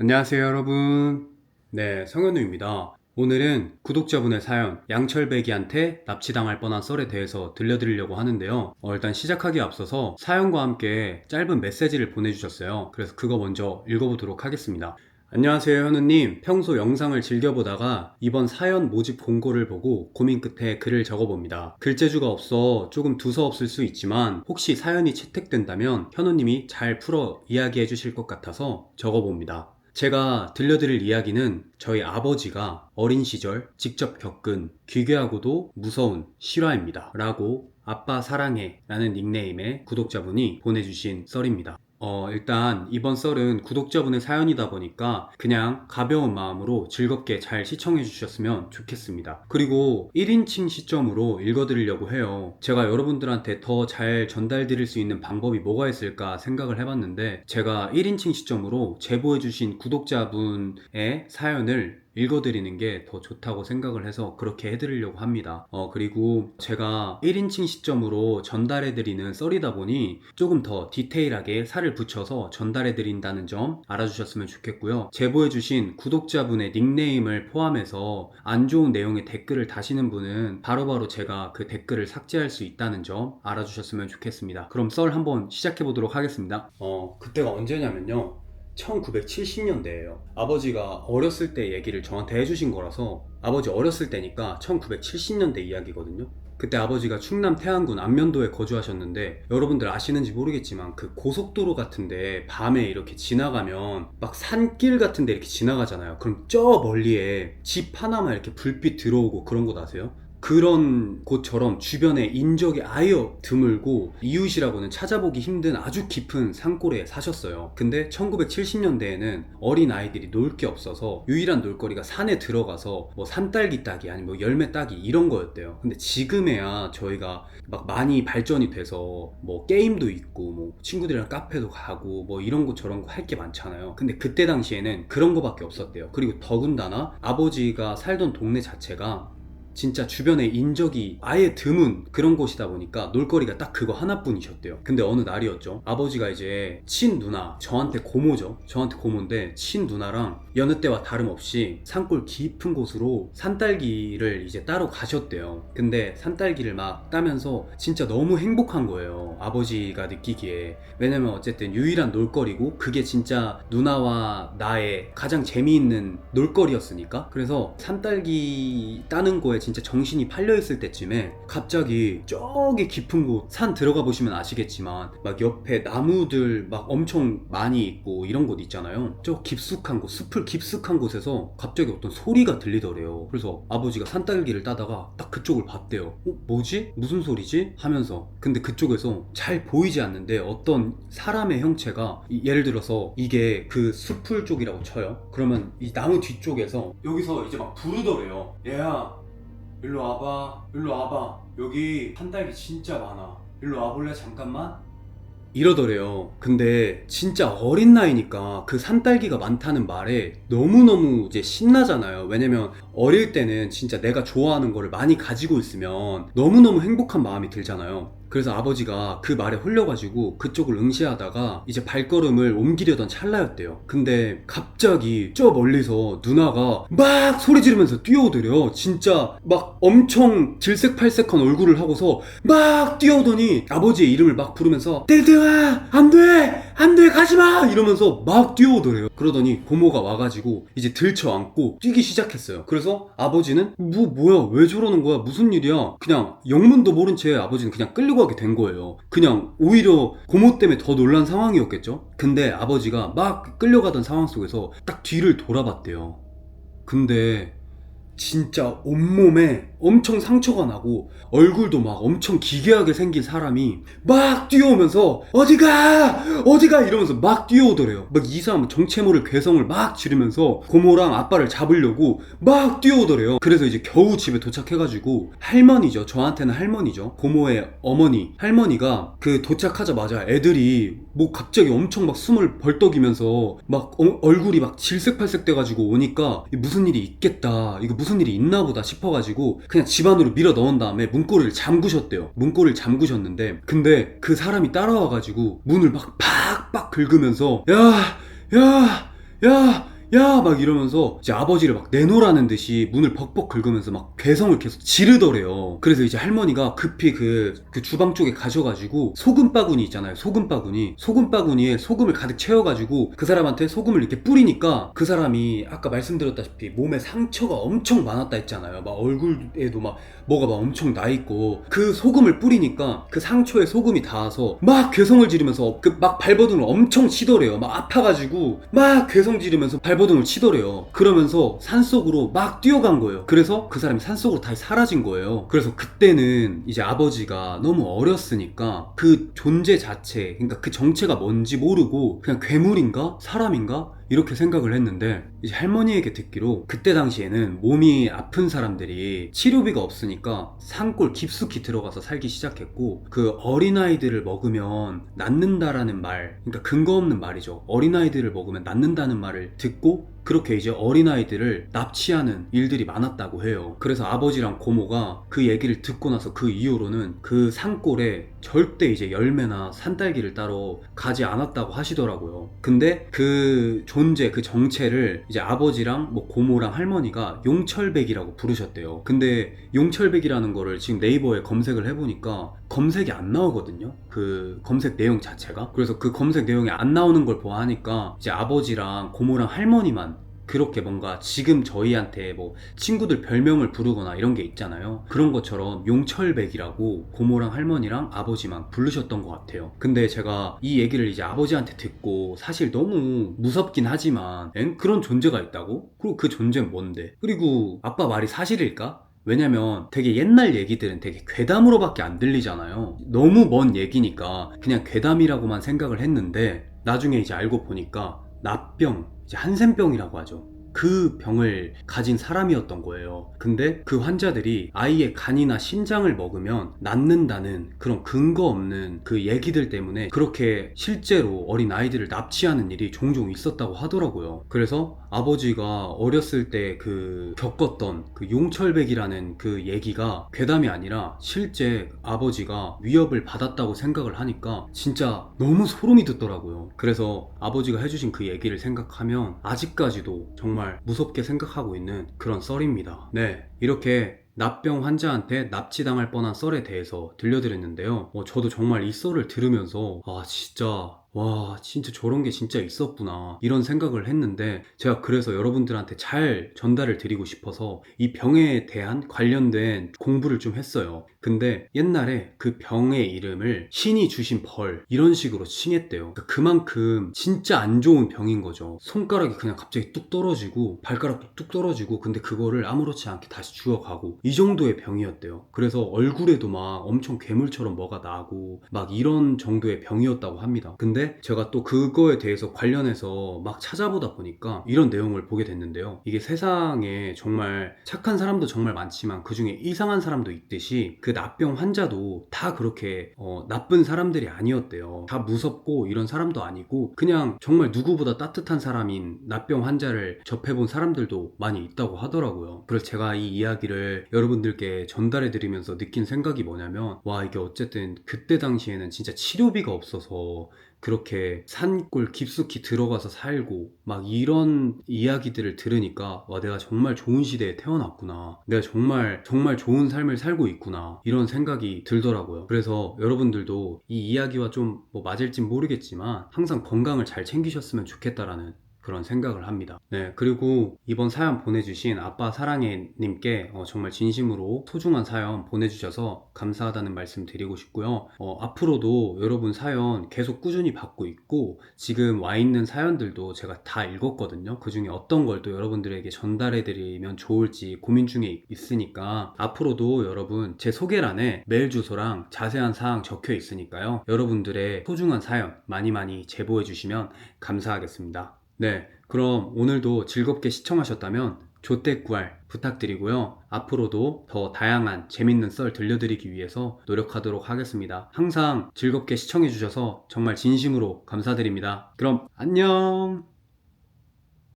안녕하세요 여러분. 네, 성현우입니다. 오늘은 구독자분의 사연, 양철배기한테 납치당할 뻔한 썰에 대해서 들려드리려고 하는데요. 일단 시작하기에 앞서서 사연과 함께 짧은 메시지를 보내주셨어요. 그래서 그거 먼저 읽어보도록 하겠습니다. 안녕하세요 현우님. 평소 영상을 즐겨보다가 이번 사연 모집 공고를 보고 고민 끝에 글을 적어봅니다. 글재주가 없어 조금 두서없을 수 있지만 혹시 사연이 채택된다면 현우님이 잘 풀어 이야기해 주실 것 같아서 적어봅니다. 제가 들려드릴 이야기는 저희 아버지가 어린 시절 직접 겪은 기괴하고도 무서운 실화입니다. 라고 아빠 사랑해 라는 닉네임의 구독자분이 보내주신 썰입니다. 일단 이번 썰은 구독자분의 사연이다 보니까 그냥 가벼운 마음으로 즐겁게 잘 시청해 주셨으면 좋겠습니다. 그리고 1인칭 시점으로 읽어드리려고 해요. 제가 여러분들한테 더 잘 전달드릴 수 있는 방법이 뭐가 있을까 생각을 해봤는데, 제가 1인칭 시점으로 제보해 주신 구독자분의 사연을 읽어드리는 게 더 좋다고 생각을 해서 그렇게 해드리려고 합니다. 그리고 제가 1인칭 시점으로 전달해드리는 썰이다 보니 조금 더 디테일하게 살을 붙여서 전달해드린다는 점 알아주셨으면 좋겠고요. 제보해주신 구독자분의 닉네임을 포함해서 안 좋은 내용의 댓글을 다시는 분은 바로바로 제가 그 댓글을 삭제할 수 있다는 점 알아주셨으면 좋겠습니다. 그럼 썰 한번 시작해보도록 하겠습니다. 그때가 언제냐면요, 1970년대예요. 아버지가 어렸을 때 얘기를 저한테 해주신 거라서, 아버지 어렸을 때니까 1970년대 이야기거든요. 그때 아버지가 충남 태안군 안면도에 거주하셨는데, 여러분들 아시는지 모르겠지만 그 고속도로 같은데 밤에 이렇게 지나가면 막 산길 같은데 이렇게 지나가잖아요. 그럼 저 멀리에 집 하나만 이렇게 불빛 들어오고 그런 곳 아세요? 그런 곳처럼 주변에 인적이 아예 드물고 이웃이라고는 찾아보기 힘든 아주 깊은 산골에 사셨어요. 근데 1970년대에는 어린 아이들이 놀 게 없어서 유일한 놀거리가 산에 들어가서 뭐 산딸기 따기 아니면 뭐 열매 따기 이런 거였대요. 근데 지금에야 저희가 막 많이 발전이 돼서 뭐 게임도 있고 뭐 친구들이랑 카페도 가고 뭐 이런 거 저런 거 할 게 많잖아요. 근데 그때 당시에는 그런 거밖에 없었대요. 그리고 더군다나 아버지가 살던 동네 자체가 진짜 주변에 인적이 아예 드문 그런 곳이다 보니까 놀거리가 딱 그거 하나뿐이셨대요. 근데 어느 날이었죠. 아버지가 이제 친누나, 저한테 고모죠. 저한테 고모인데 친누나랑 여느 때와 다름없이 산골 깊은 곳으로 산딸기를 이제 따러 가셨대요. 근데 산딸기를 막 따면서 진짜 너무 행복한 거예요, 아버지가 느끼기에. 왜냐면 어쨌든 유일한 놀거리고 그게 진짜 누나와 나의 가장 재미있는 놀거리였으니까. 그래서 산딸기 따는 거에 진짜 정신이 팔려있을 때쯤에 갑자기 저기 깊은 곳, 산 들어가 보시면 아시겠지만 막 옆에 나무들 막 엄청 많이 있고 이런 곳 있잖아요. 저 깊숙한 곳, 숲을 깊숙한 곳에서 갑자기 어떤 소리가 들리더래요. 그래서 아버지가 산딸기를 따다가 딱 그쪽을 봤대요. 뭐지? 무슨 소리지? 하면서. 근데 그쪽에서 잘 보이지 않는데 어떤 사람의 형체가, 예를 들어서 이게 그 숲풀 쪽이라고 쳐요. 그러면 이 나무 뒤쪽에서 여기서 이제 막 부르더래요. 얘야, 일로 와봐, 일로 와봐, 여기 산딸기 진짜 많아, 일로 와볼래 잠깐만? 이러더래요. 근데 진짜 어린 나이니까 그 산딸기가 많다는 말에 너무너무 이제 신나잖아요. 왜냐면 어릴 때는 진짜 내가 좋아하는 거를 많이 가지고 있으면 너무너무 행복한 마음이 들잖아요. 그래서 아버지가 그 말에 홀려가지고 그쪽을 응시하다가 이제 발걸음을 옮기려던 찰나였대요. 근데 갑자기 저 멀리서 누나가 막 소리 지르면서 뛰어오더래요. 진짜 막 엄청 질색팔색한 얼굴을 하고서 막 뛰어오더니 아버지의 이름을 막 부르면서 땡땡아 안돼 안돼 가지마 이러면서 막 뛰어오더래요. 그러더니 고모가 와가지고 이제 들쳐안고 뛰기 시작했어요. 그래서 아버지는 뭐야 왜 저러는 거야 무슨 일이야, 그냥 영문도 모른 채 아버지는 그냥 끌려고 하게 된 거예요. 그냥 오히려 고모 때문에 더 놀란 상황이었겠죠. 근데 아버지가 막 끌려가던 상황 속에서 딱 뒤를 돌아봤대요. 근데 진짜 온몸에 엄청 상처가 나고 얼굴도 막 엄청 기괴하게 생긴 사람이 막 뛰어오면서 어디가 이러면서 막 뛰어오더래요. 막 이 사람은 정체 모를 괴성을 막 지르면서 고모랑 아빠를 잡으려고 막 뛰어오더래요. 그래서 이제 겨우 집에 도착해가지고 할머니죠, 저한테는 할머니죠, 고모의 어머니 할머니가 그 도착하자마자 애들이 뭐 갑자기 엄청 막 숨을 벌떡이면서 막 얼굴이 막 질색팔색 돼가지고 오니까 무슨 일이 있겠다, 이거 무슨 일이 있나 보다 싶어가지고 그냥 집 안으로 밀어 넣은 다음에 문고리를 잠그셨대요. 문고리를 잠그셨는데 근데 그 사람이 따라와가지고 문을 막 팍팍 긁으면서 야 야 막 이러면서 이제 아버지를 막 내놓으라는 듯이 문을 벅벅 긁으면서 막 괴성을 계속 지르더래요. 그래서 이제 할머니가 급히 그 주방 쪽에 가셔가지고 소금 바구니 있잖아요. 소금 바구니에 소금을 가득 채워가지고 그 사람한테 소금을 이렇게 뿌리니까 그 사람이 아까 말씀드렸다시피 몸에 상처가 엄청 많았다 했잖아요. 막 얼굴에도 막 뭐가 막 엄청 나 있고 그 소금을 뿌리니까 그 상처에 소금이 닿아서 막 괴성을 지르면서 그 막 발버둥을 엄청 치더래요. 막 아파가지고 막 괴성 지르면서 발버둥을 치더래요. 그러면서 산속으로 막 뛰어간 거예요. 그래서 그 사람이 산속으로 다시 사라진 거예요. 그래서 그때는 이제 아버지가 너무 어렸으니까 그 존재 자체, 그러니까 그 정체가 뭔지 모르고 그냥 괴물인가? 사람인가? 이렇게 생각을 했는데 이제 할머니에게 듣기로 그때 당시에는 몸이 아픈 사람들이 치료비가 없으니까 산골 깊숙이 들어가서 살기 시작했고 그 어린아이들을 먹으면 낫는다라는 말, 그러니까 근거 없는 말이죠. 어린아이들을 먹으면 낫는다는 말을 듣고 그렇게 이제 어린아이들을 납치하는 일들이 많았다고 해요. 그래서 아버지랑 고모가 그 얘기를 듣고 나서 그 이후로는 그 산골에 절대 이제 열매나 산딸기를 따로 가지 않았다고 하시더라고요. 근데 그 존재, 그 정체를 이제 아버지랑 뭐 고모랑 할머니가 용철백이라고 부르셨대요. 근데 용철백이라는 거를 지금 네이버에 검색을 해보니까 검색이 안 나오거든요. 그 검색 내용 자체가. 그래서 그 검색 내용이 안 나오는 걸 보아하니까 이제 아버지랑 고모랑 할머니만 그렇게 뭔가 지금 저희한테 뭐 친구들 별명을 부르거나 이런 게 있잖아요. 그런 것처럼 용철백이라고 고모랑 할머니랑 아버지만 부르셨던 것 같아요. 근데 제가 이 얘기를 이제 아버지한테 듣고 사실 너무 무섭긴 하지만 그런 존재가 있다고? 그리고 그 존재는 뭔데? 그리고 아빠 말이 사실일까? 왜냐면 되게 옛날 얘기들은 되게 괴담으로밖에 안 들리잖아요. 너무 먼 얘기니까 그냥 괴담이라고만 생각을 했는데 나중에 이제 알고 보니까 납병, 이제 한센병이라고 하죠. 그 병을 가진 사람이었던 거예요. 근데 그 환자들이 아이의 간이나 신장을 먹으면 낫는다는 그런 근거 없는 그 얘기들 때문에 그렇게 실제로 어린 아이들을 납치하는 일이 종종 있었다고 하더라고요. 그래서 아버지가 어렸을 때 그 겪었던 그 용철백이라는 그 얘기가 괴담이 아니라 실제 아버지가 위협을 받았다고 생각을 하니까 진짜 너무 소름이 돋더라고요. 그래서 아버지가 해주신 그 얘기를 생각하면 아직까지도 정말 무섭게 생각하고 있는 그런 썰입니다. 네, 이렇게 납병 환자한테 납치당할 뻔한 썰에 대해서 들려드렸는데요. 저도 정말 이 썰을 들으면서 진짜 저런 게 진짜 있었구나 이런 생각을 했는데 제가 그래서 여러분들한테 잘 전달을 드리고 싶어서 이 병에 대한 관련된 공부를 좀 했어요. 근데 옛날에 그 병의 이름을 신이 주신 벌 이런 식으로 칭했대요. 그러니까 그만큼 진짜 안 좋은 병인 거죠. 손가락이 그냥 갑자기 뚝 떨어지고 발가락도 뚝 떨어지고 근데 그거를 아무렇지 않게 다시 주워가고 이 정도의 병이었대요. 그래서 얼굴에도 막 엄청 괴물처럼 뭐가 나고 막 이런 정도의 병이었다고 합니다. 근데 제가 또 그거에 대해서 관련해서 막 찾아보다 보니까 이런 내용을 보게 됐는데요. 이게 세상에 정말 착한 사람도 정말 많지만 그 중에 이상한 사람도 있듯이 그 납병 환자도 다 그렇게 나쁜 사람들이 아니었대요. 다 무섭고 이런 사람도 아니고 그냥 정말 누구보다 따뜻한 사람인 납병 환자를 접해본 사람들도 많이 있다고 하더라고요. 그래서 제가 이 이야기를 여러분들께 전달해 드리면서 느낀 생각이 뭐냐면 와, 이게 어쨌든 그때 당시에는 진짜 치료비가 없어서 그렇게 산골 깊숙이 들어가서 살고 막 이런 이야기들을 들으니까 와, 내가 정말 좋은 시대에 태어났구나, 내가 정말 정말 좋은 삶을 살고 있구나 이런 생각이 들더라고요. 그래서 여러분들도 이 이야기와 좀 뭐 맞을진 모르겠지만 항상 건강을 잘 챙기셨으면 좋겠다라는 그런 생각을 합니다. 네, 그리고 이번 사연 보내주신 아빠 사랑해 님께 정말 진심으로 소중한 사연 보내주셔서 감사하다는 말씀 드리고 싶고요. 앞으로도 여러분 사연 계속 꾸준히 받고 있고 지금 와 있는 사연들도 제가 다 읽었거든요. 그 중에 어떤 걸 또 여러분들에게 전달해 드리면 좋을지 고민 중에 있으니까 앞으로도 여러분 제 소개란에 메일 주소랑 자세한 사항 적혀 있으니까요. 여러분들의 소중한 사연 많이 많이 제보해 주시면 감사하겠습니다. 네, 그럼 오늘도 즐겁게 시청하셨다면 조댓구알 부탁드리고요. 앞으로도 더 다양한 재밌는 썰 들려드리기 위해서 노력하도록 하겠습니다. 항상 즐겁게 시청해주셔서 정말 진심으로 감사드립니다. 그럼 안녕!